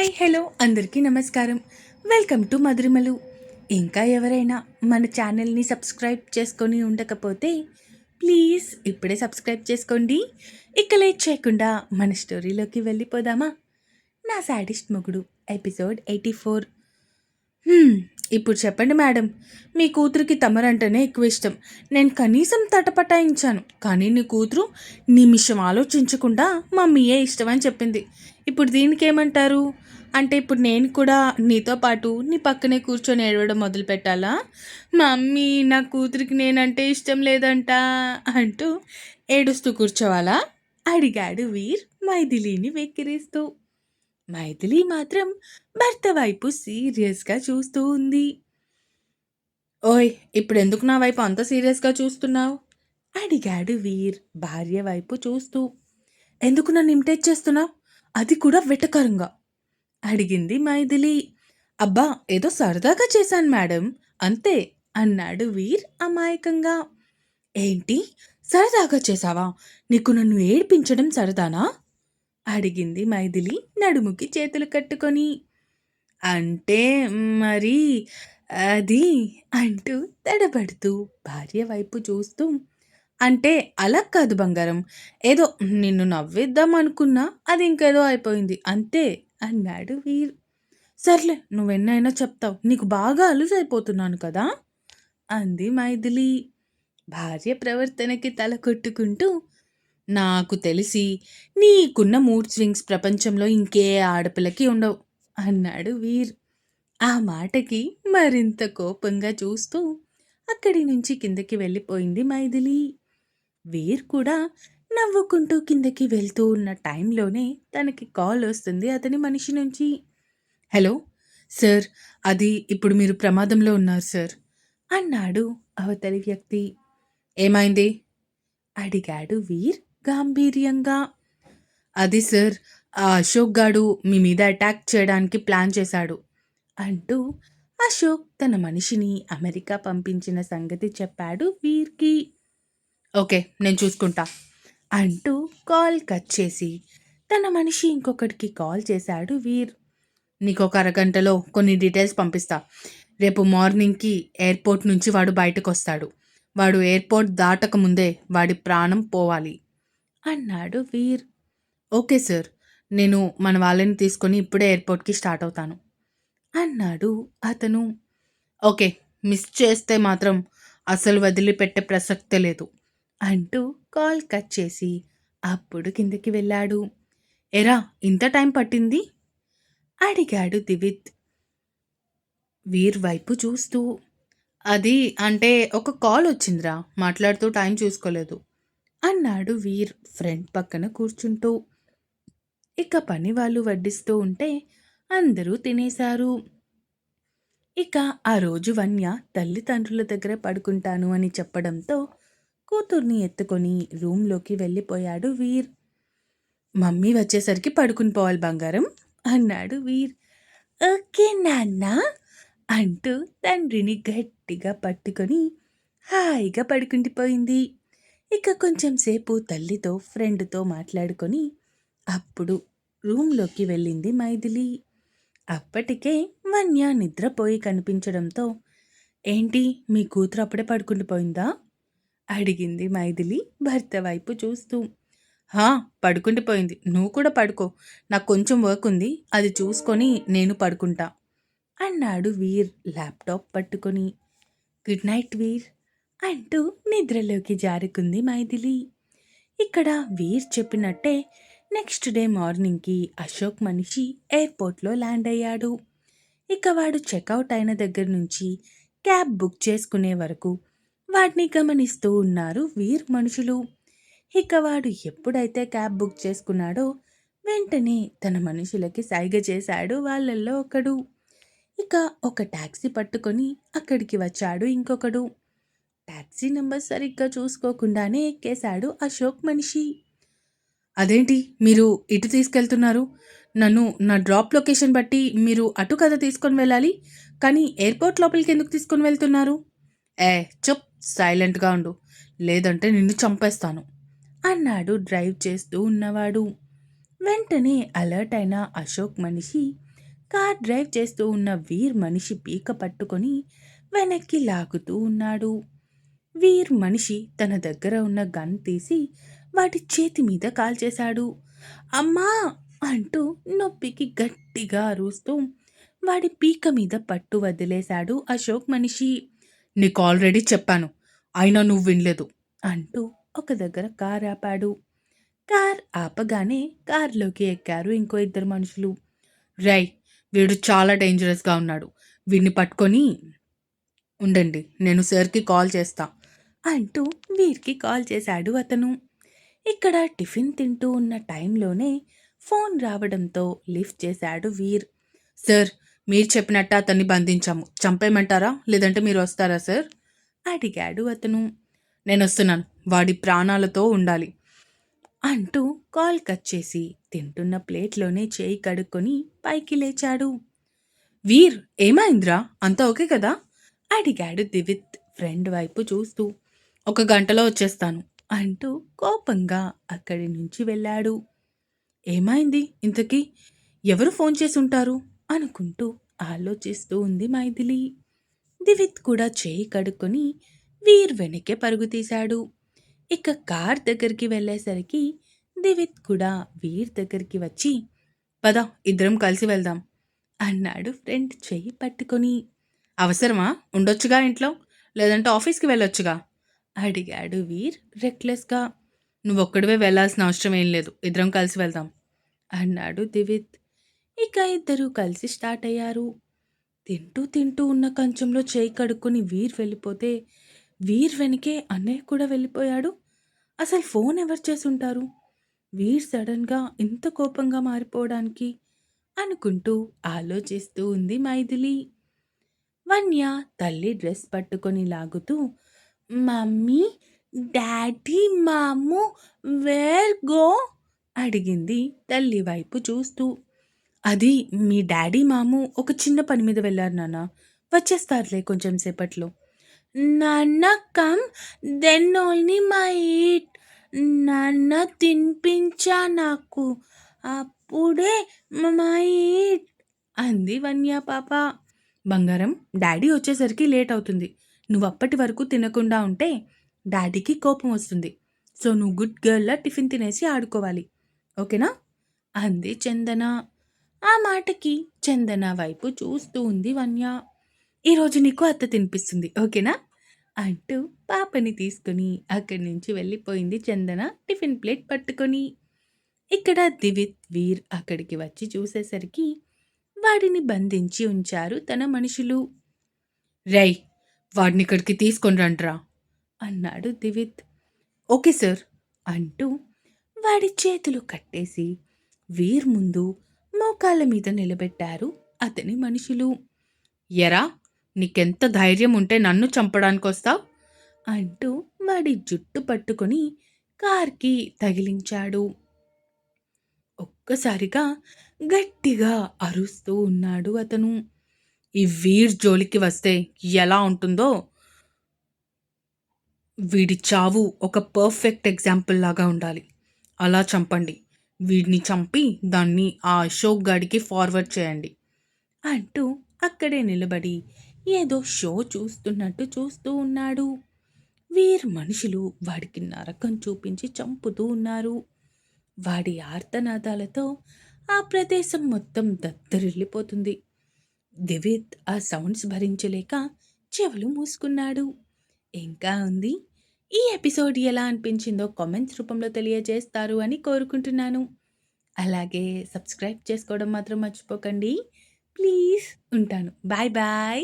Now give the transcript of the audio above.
Hi hello అందరికీ నమస్కారం. Welcome to Madhurimalu. ఇంకా ఎవరైనా మన ఛానల్ని సబ్స్క్రైబ్ చేసుకొని ఉండకపోతే ప్లీజ్ ఇప్పుడే సబ్స్క్రైబ్ చేసుకోండి. ఇక లేట్ చేయకుండా మన స్టోరీలోకి వెళ్ళిపోదామా? నా సాడిస్ట్ మొగుడు ఎపిసోడ్ 84. హ్మ్. ఇప్పుడు చెప్పండి మేడం. మీ కూతురికి తమరంటేనే ఎక్కువ ఇష్టం. నేను కనీసం తటపటాయించాను. కానీ నీ కూతురు నిమిషం ఆలోచించకుండా మమ్మీయే ఇష్టం అని చెప్పింది. ఇప్పుడు దీనికేమంటారు? అంటే ఇప్పుడు నేను కూడా నీతో పాటు నీ పక్కనే కూర్చొని ఏడవడం మొదలుపెట్టాలా? మమ్మీ నా కూతురికి నేనంటే ఇష్టం లేదంట అంటూ ఏడుస్తూ కూర్చోవాలా? అడిగాడు వీర్ మైథిలిని వెక్కిరిస్తూ. మైథిలి మాత్రం భర్త వైపు సీరియస్‌గా చూస్తూ ఉంది. ఓయ్! ఇప్పుడెందుకు నా వైపు అంత సీరియస్‌గా చూస్తున్నావు? అడిగాడు వీర్ భార్య వైపు చూస్తూ. ఎందుకు నన్ను ఇమిటేట్ చేస్తున్నావు? అది కూడా వెటకారంగా అడిగింది మైథిలి. అబ్బా! ఏదో సరదాగా చేశాను మేడం అంతే అన్నాడు వీర్ అమాయకంగా. ఏంటి? సరదాగా చేశావా? నీకు నన్ను ఏడిపించడం సరదానా? అడిగింది మైథిలి నడుముకి చేతులు కట్టుకొని. అంటే మరి అది అంటూ తడబడుతూ భార్య వైపు చూస్తూ, అంటే అలా కాదు బంగారం. ఏదో నిన్ను నవ్విద్దాం అనుకున్నా అది ఇంకేదో అయిపోయింది అంతే అన్నాడు వీర్. సర్లే నువ్వెన్నైనా చెప్తావు. నీకు బాగా అలుసైపోతున్నాను కదా అంది మైథిలి భార్య ప్రవర్తనకి తల కొట్టుకుంటూ. నాకు తెలిసి నీకున్న మూడ్ స్వింగ్స్ ప్రపంచంలో ఇంకే ఆడపిల్లకి ఉండవు అన్నాడు వీర్. ఆ మాటకి మరింత కోపంగా చూస్తూ అక్కడి నుంచి కిందకి వెళ్ళిపోయింది మైథిలి. వీర్ కూడా నవ్వుకుంటూ కిందకి వెళ్తూ ఉన్న టైంలోనే తనకి కాల్ వస్తుంది అతని మనిషి నుంచి. హలో సార్, అది ఇప్పుడు మీరు ప్రమాదంలో ఉన్నారు సార్ అన్నాడు అవతలి వ్యక్తి. ఏమైంది అడిగాడు వీర్ గాంభీర్యంగా. అది సార్, ఆ అశోక్ గాడు మీ మీద అటాక్ చేయడానికి ప్లాన్ చేశాడు అంటూ అశోక్ తన మనిషిని అమెరికా పంపించిన సంగతి చెప్పాడు వీర్కి. ఓకే, నేను చూసుకుంటా అంటూ కాల్ కట్ చేసి తన మనిషి ఇంకొకటికి కాల్ చేశాడు వీర్. నీకు ఒక అరగంటలో కొన్ని డీటెయిల్స్ పంపిస్తా. రేపు మార్నింగ్కి ఎయిర్పోర్ట్ నుంచి వాడు బయటకు వస్తాడు. వాడు ఎయిర్పోర్ట్ దాటక ముందే వాడి ప్రాణం పోవాలి అన్నాడు వీర్. ఓకే సార్, నేను మన వాళ్ళని తీసుకొని ఇప్పుడే ఎయిర్పోర్ట్కి స్టార్ట్ అవుతాను అన్నాడు అతను. ఓకే, మిస్ చేస్తే మాత్రం అసలు వదిలిపెట్టే ప్రసక్తే లేదు అంటూ కాల్ కట్ చేసి అప్పుడు కిందకి వెళ్ళాడు. ఎరా ఇంత టైం పట్టింది అడిగాడు దివిత్ వీర్ వైపు చూస్తూ. అది అంటే ఒక కాల్ వచ్చిందిరా, మాట్లాడుతూ టైం చూసుకోలేదు అన్నాడు వీర్ ఫ్రెండ్ పక్కన కూర్చుంటూ. ఇక పని వాళ్ళు వడ్డిస్తూ ఉంటే అందరూ తినేశారు. ఇక ఆ రోజు వన్య తల్లిదండ్రుల దగ్గర పడుకుంటాను అని చెప్పడంతో కూతుర్ని ఎత్తుకొని రూంలోకి వెళ్ళిపోయాడు వీర్. మమ్మీ వచ్చేసరికి పడుకుని పోవాలి బంగారం అన్నాడు వీర్. ఓకే నాన్న అంటూ తండ్రిని గట్టిగా పట్టుకొని హాయిగా పడుకుండిపోయింది. ఇక కొంచెం సేపు తల్లితో ఫ్రెండ్తో మాట్లాడుకొని అప్పుడు రూంలోకి వెళ్ళింది మైథిలి. అప్పటికే వన్య నిద్రపోయి కనిపించడంతో ఏంటి మీ కూతురు అప్పుడే పడుకుండిపోయిందా అడిగింది మైథిలి భర్త వైపు చూస్తూ. హా, పడుకుండిపోయింది. నువ్వు కూడా పడుకో. నాకు కొంచెం వర్క్ ఉంది, అది చూసుకొని నేను పడుకుంటా అన్నాడు వీర్ ల్యాప్టాప్ పట్టుకొని. గుడ్ నైట్ వీర్ అంటూ నిద్రలోకి జారుకుంది మైథిలి. ఇక్కడ వీర్ చెప్పినట్టే నెక్స్ట్ డే మార్నింగ్కి అశోక్ మనిషి ఎయిర్పోర్ట్లో ల్యాండ్ అయ్యాడు. ఇక వాడు చెక్అవుట్ అయిన దగ్గర నుంచి క్యాబ్ బుక్ చేసుకునే వరకు వాడిని గమనిస్తూ ఉన్నారు వీర్ మనుషులు. ఇక వాడు ఎప్పుడైతే క్యాబ్ బుక్ చేసుకున్నాడో వెంటనే తన మనుషులకి సైగ చేశాడు వాళ్ళల్లో ఒకడు. ఇక ఒక టాక్సీ పట్టుకొని అక్కడికి వచ్చాడు ఇంకొకడు. టాక్సీ నెంబర్ సరిగ్గా చూసుకోకుండానే ఎక్కేశాడు అశోక్ మనిషి. అదేంటి మీరు ఇటు తీసుకెళ్తున్నారు? నన్ను నా డ్రాప్ లొకేషన్ బట్టి మీరు అటు కదా తీసుకొని వెళ్ళాలి, కానీ ఎయిర్పోర్ట్ లోపలికి ఎందుకు తీసుకొని వెళ్తున్నారు? ఏ చెప్, సైలెంట్గా ఉండు, లేదంటే నిన్ను చంపేస్తాను అన్నాడు డ్రైవ్ చేస్తూ ఉన్నవాడు. వెంటనే అలర్ట్ అయిన అశోక్ మనిషి కార్ డ్రైవ్ చేస్తూ ఉన్న వీర్ మనిషి పీక పట్టుకొని వెనక్కి లాగుతూ ఉన్నాడు. వీర్ మనిషి తన దగ్గర ఉన్న గన్ తీసి వాడి చేతి మీద కాల్చేశాడు. అమ్మా అంటూ నొప్పికి గట్టిగా అరుస్తూ వాడి పీక మీద పట్టు వదిలేశాడు అశోక్ మనిషి. నీకు ఆల్రెడీ చెప్పాను, అయినా నువ్వు వినలేదు అంటూ ఒక దగ్గర కార్ ఆపాడు. కార్ ఆపగానే కార్లోకి ఎక్కారు ఇంకో ఇద్దరు మనుషులు. రై, వీడు చాలా డేంజరస్గా ఉన్నాడు, వీడిని పట్టుకొని ఉండండి, నేను సార్కి కాల్ చేస్తా అంటూ వీర్కి కాల్ చేశాడు అతను. ఇక్కడ టిఫిన్ తింటూ ఉన్న టైంలోనే ఫోన్ రావడంతో లిఫ్ట్ చేశాడు వీర్. సార్, మీరు చెప్పినట్టు అతన్ని బంధించాము, చంపేయమంటారా లేదంటే మీరు వస్తారా సార్ అడిగాడు అతను. నేను వస్తున్నాను, వాడి ప్రాణాలతో ఉండాలి అంటూ కాల్ కట్ చేసి తింటున్న ప్లేట్లోనే చేయి కడుక్కొని పైకి లేచాడు. వీర్, ఏమైందిరా, అంతా ఓకే కదా అడిగాడు దివిత్ ఫ్రెండ్ వైపు చూస్తూ. ఒక గంటలో వచ్చేస్తాను అంటూ కోపంగా అక్కడి నుంచి వెళ్ళాడు. ఏమైంది ఇంతకీ, ఎవరు ఫోన్ చేసి ఉంటారు అనుకుంటూ ఆలోచిస్తూ ఉంది మైథిలి. దివిత్ కూడా చేయి కడుక్కొని వీర్ వెనకే పరుగు తీశాడు. ఇక కార్ దగ్గరికి వెళ్ళేసరికి దివిత్ కూడా వీర్ దగ్గరికి వచ్చి, పద ఇద్దరం కలిసి వెళ్దాం అన్నాడు ఫ్రెండ్ చెయ్యి పట్టుకొని. అవసరమా, ఉండొచ్చుగా ఇంట్లో, లేదంటే ఆఫీస్కి వెళ్ళొచ్చుగా అడిగాడు వీర్ రెక్లెస్గా. నువ్వొక్కడివే వెళ్ళాల్సిన అవసరం ఏం లేదు, ఇద్దరం కలిసి వెళ్దాం అన్నాడు దివిత్. ఇక ఇద్దరూ కలిసి స్టార్ట్ అయ్యారు. తింటూ తింటూ ఉన్న కంచంలో చేయి కడుక్కొని వీర్ వెళ్ళిపోతే వీర్ వెనకే అన్నయ్య కూడా వెళ్ళిపోయాడు. అసలు ఫోన్ ఎవరు చేసుంటారు వీర్ సడన్గా ఇంత కోపంగా మారిపోవడానికి అనుకుంటూ ఆలోచిస్తూ ఉంది మైథిలి. వన్య తల్లి డ్రెస్ పట్టుకొని లాగుతూ, మమ్మీ, డాడీ, మాము వేర్ గో అడిగింది తల్లి వైపు చూస్తూ. అది మీ డాడీ మాము ఒక చిన్న పని మీద వెళ్ళారు నాన్న, వచ్చేస్తారులే కొంచెం సేపట్లో. నాన్న come, then only my eat. నాన్న తినిపించా నాకు, అప్పుడే మై ఈట్ అంది వన్య పాప. బంగారం, డాడీ వచ్చేసరికి లేట్ అవుతుంది, నువ్వు అప్పటి వరకు తినకుండా ఉంటే డాడీకి కోపం వస్తుంది. సో నువ్వు గుడ్ గర్ల్లా టిఫిన్ తినేసి ఆడుకోవాలి, ఓకేనా అంది చందన. ఆ మాటకి చందన వైపు చూస్తూ ఉంది వన్య. ఈరోజు నీకు అత్త తినిపిస్తుంది, ఓకేనా అంటూ పాపని తీసుకుని అక్కడి నుంచి వెళ్ళిపోయింది చందన టిఫిన్ ప్లేట్ పట్టుకొని. ఇక్కడ దివిత్ వీర్ అక్కడికి వచ్చి చూసేసరికి వాడిని బంధించి ఉంచారు తన మనుషులు. రై, వాడిని ఇక్కడికి తీసుకొని రండ్రా అన్నాడు దివిత్. ఓకే సార్ అంటూ వాడి చేతులు కట్టేసి వీర్ ముందు మోకాళ్ళ మీద నిలబెట్టారు అతని మనుషులు. ఎరా, నీకెంత ధైర్యం ఉంటే నన్ను చంపడానికి వస్తావు అంటూ వాడి జుట్టు పట్టుకొని కార్కి తగిలించాడు. ఒక్కసారిగా గట్టిగా అరుస్తూ ఉన్నాడు అతను. ఈ వీర్ జోలికి వస్తే ఎలా ఉంటుందో, వీడి చావు ఒక పర్ఫెక్ట్ ఎగ్జాంపుల్ లాగా ఉండాలి, అలా చంపండి, వీడిని చంపి దాన్ని ఆ అశోక్ గాడికి ఫార్వర్డ్ చేయండి అంటూ అక్కడే నిలబడి ఏదో షో చూస్తున్నట్టు చూస్తూ ఉన్నాడు. వీర్ మనుషులు వాడికి నరకం చూపించి చంపుతూ ఉన్నారు. వాడి ఆర్తనాదాలతో ఆ ప్రదేశం మొత్తం దద్దరిల్లిపోతుంది. దివిత్ ఆ సౌండ్స్ భరించలేక చెవులు మూసుకున్నాడు. ఇంకా ఉంది. ఈ ఎపిసోడ్ ఎలా అనిపించిందో కామెంట్స్ రూపంలో తెలియజేస్తారు అని కోరుకుంటున్నాను. అలాగే సబ్స్క్రైబ్ చేసుకోవడం మాత్రం మర్చిపోకండి ప్లీజ్. ఉంటాను, బాయ్ బాయ్.